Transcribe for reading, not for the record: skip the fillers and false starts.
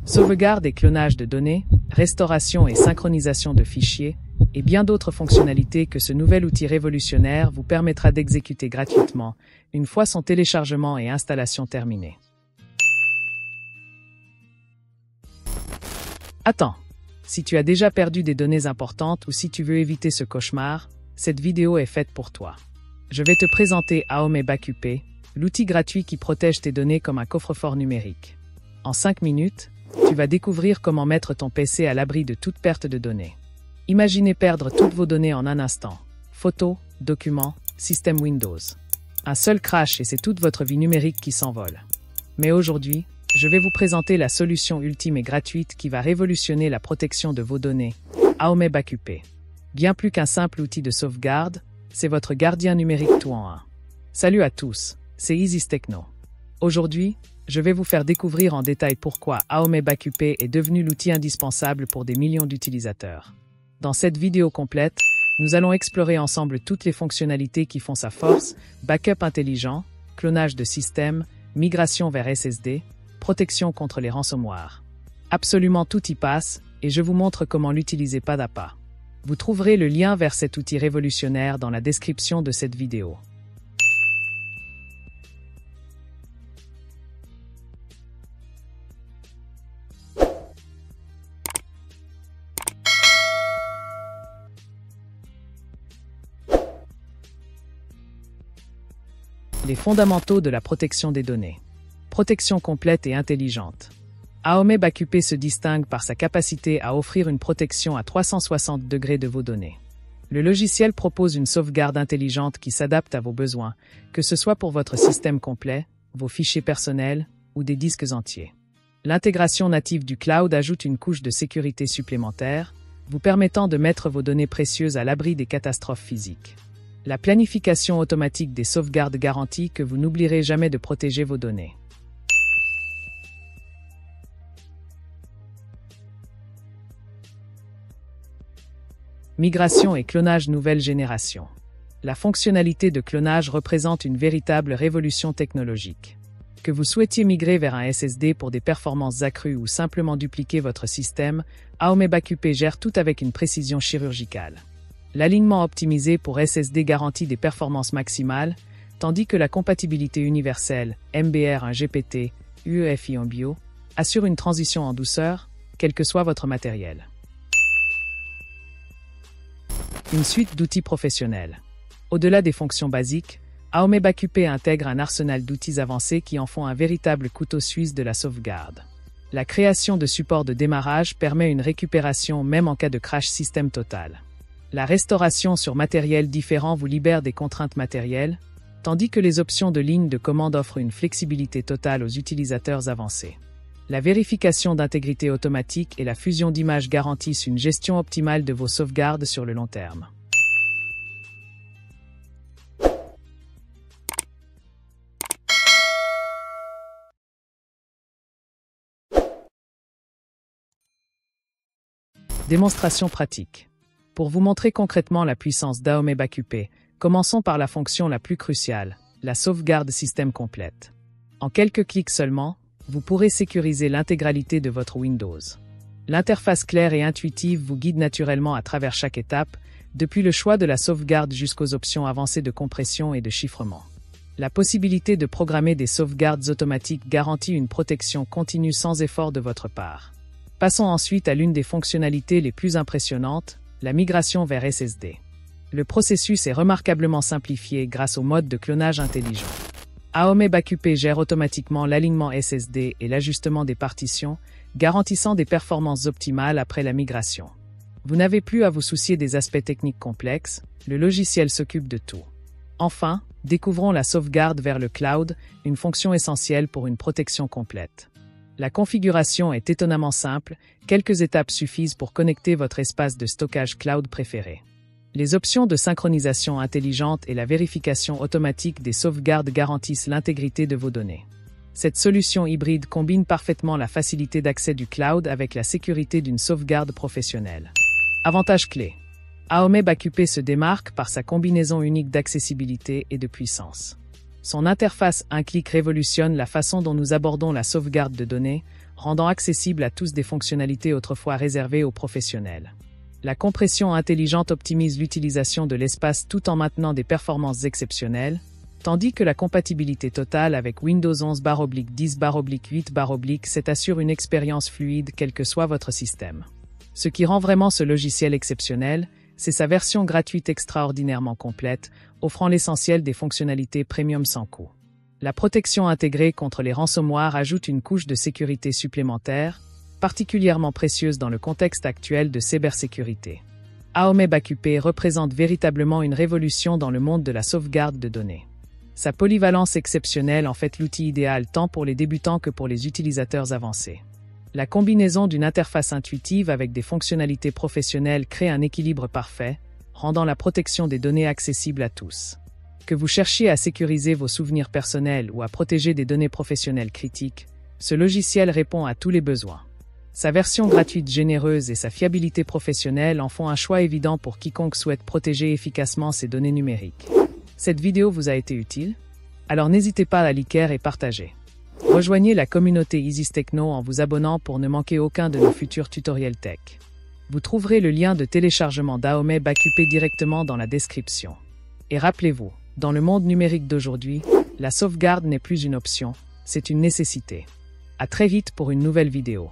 Sauvegarde et clonage de données, restauration et synchronisation de fichiers, et bien d'autres fonctionnalités que ce nouvel outil révolutionnaire vous permettra d'exécuter gratuitement, une fois son téléchargement et installation terminés. Attends! Si tu as déjà perdu des données importantes ou si tu veux éviter ce cauchemar, cette vidéo est faite pour toi. Je vais te présenter Aome Backup, l'outil gratuit qui protège tes données comme un coffre-fort numérique. En 5 minutes, tu vas découvrir comment mettre ton PC à l'abri de toute perte de données. Imaginez perdre toutes vos données en un instant. Photos, documents, système Windows. Un seul crash et c'est toute votre vie numérique qui s'envole. Mais aujourd'hui, je vais vous présenter la solution ultime et gratuite qui va révolutionner la protection de vos données, Aome Backup. Bien plus qu'un simple outil de sauvegarde, c'est votre gardien numérique tout en un. Salut à tous, c'est Isis Techno. Aujourd'hui, je vais vous faire découvrir en détail pourquoi Aome Backup est devenu l'outil indispensable pour des millions d'utilisateurs. Dans cette vidéo complète, nous allons explorer ensemble toutes les fonctionnalités qui font sa force, backup intelligent, clonage de système, migration vers SSD, protection contre les ransomware. Absolument tout y passe, et je vous montre comment l'utiliser pas à pas. Vous trouverez le lien vers cet outil révolutionnaire dans la description de cette vidéo. Les fondamentaux de la protection des données. Protection complète et intelligente. Aome Backup se distingue par sa capacité à offrir une protection à 360 degrés de vos données. Le logiciel propose une sauvegarde intelligente qui s'adapte à vos besoins, que ce soit pour votre système complet, vos fichiers personnels ou des disques entiers. L'intégration native du cloud ajoute une couche de sécurité supplémentaire, vous permettant de mettre vos données précieuses à l'abri des catastrophes physiques. La planification automatique des sauvegardes garantit que vous n'oublierez jamais de protéger vos données. Migration et clonage nouvelle génération. La fonctionnalité de clonage représente une véritable révolution technologique. Que vous souhaitiez migrer vers un SSD pour des performances accrues ou simplement dupliquer votre système, Aome Backup gère tout avec une précision chirurgicale. L'alignement optimisé pour SSD garantit des performances maximales, tandis que la compatibilité universelle, MBR 1 GPT, UEFI en bio, assure une transition en douceur, quel que soit votre matériel. Une suite d'outils professionnels. Au-delà des fonctions basiques, Aome Backup intègre un arsenal d'outils avancés qui en font un véritable couteau suisse de la sauvegarde. La création de supports de démarrage permet une récupération même en cas de crash système total. La restauration sur matériel différent vous libère des contraintes matérielles, tandis que les options de ligne de commande offrent une flexibilité totale aux utilisateurs avancés. La vérification d'intégrité automatique et la fusion d'images garantissent une gestion optimale de vos sauvegardes sur le long terme. Démonstration pratique. Pour vous montrer concrètement la puissance d'Aome Backup, commençons par la fonction la plus cruciale, la sauvegarde système complète. En quelques clics seulement, vous pourrez sécuriser l'intégralité de votre Windows. L'interface claire et intuitive vous guide naturellement à travers chaque étape, depuis le choix de la sauvegarde jusqu'aux options avancées de compression et de chiffrement. La possibilité de programmer des sauvegardes automatiques garantit une protection continue sans effort de votre part. Passons ensuite à l'une des fonctionnalités les plus impressionnantes, la migration vers SSD. Le processus est remarquablement simplifié grâce au mode de clonage intelligent. Aome Backup gère automatiquement l'alignement SSD et l'ajustement des partitions, garantissant des performances optimales après la migration. Vous n'avez plus à vous soucier des aspects techniques complexes, le logiciel s'occupe de tout. Enfin, découvrons la sauvegarde vers le cloud, une fonction essentielle pour une protection complète. La configuration est étonnamment simple, quelques étapes suffisent pour connecter votre espace de stockage cloud préféré. Les options de synchronisation intelligente et la vérification automatique des sauvegardes garantissent l'intégrité de vos données. Cette solution hybride combine parfaitement la facilité d'accès du cloud avec la sécurité d'une sauvegarde professionnelle. Avantages clés. Aome Backup se démarque par sa combinaison unique d'accessibilité et de puissance. Son interface un clic révolutionne la façon dont nous abordons la sauvegarde de données, rendant accessibles à tous des fonctionnalités autrefois réservées aux professionnels. La compression intelligente optimise l'utilisation de l'espace tout en maintenant des performances exceptionnelles, tandis que la compatibilité totale avec Windows 11/10/8/7 assure une expérience fluide quel que soit votre système. Ce qui rend vraiment ce logiciel exceptionnel, c'est sa version gratuite extraordinairement complète, offrant l'essentiel des fonctionnalités premium sans coût. La protection intégrée contre les ransomware ajoute une couche de sécurité supplémentaire, particulièrement précieuse dans le contexte actuel de cybersécurité. Aome Backup représente véritablement une révolution dans le monde de la sauvegarde de données. Sa polyvalence exceptionnelle en fait l'outil idéal tant pour les débutants que pour les utilisateurs avancés. La combinaison d'une interface intuitive avec des fonctionnalités professionnelles crée un équilibre parfait, rendant la protection des données accessible à tous. Que vous cherchiez à sécuriser vos souvenirs personnels ou à protéger des données professionnelles critiques, ce logiciel répond à tous les besoins. Sa version gratuite généreuse et sa fiabilité professionnelle en font un choix évident pour quiconque souhaite protéger efficacement ses données numériques. Cette vidéo vous a été utile? Alors n'hésitez pas à liker et partager. Rejoignez la communauté Isis Techno en vous abonnant pour ne manquer aucun de nos futurs tutoriels tech. Vous trouverez le lien de téléchargement d'Aome Backup directement dans la description. Et rappelez-vous, dans le monde numérique d'aujourd'hui, la sauvegarde n'est plus une option, c'est une nécessité. À très vite pour une nouvelle vidéo.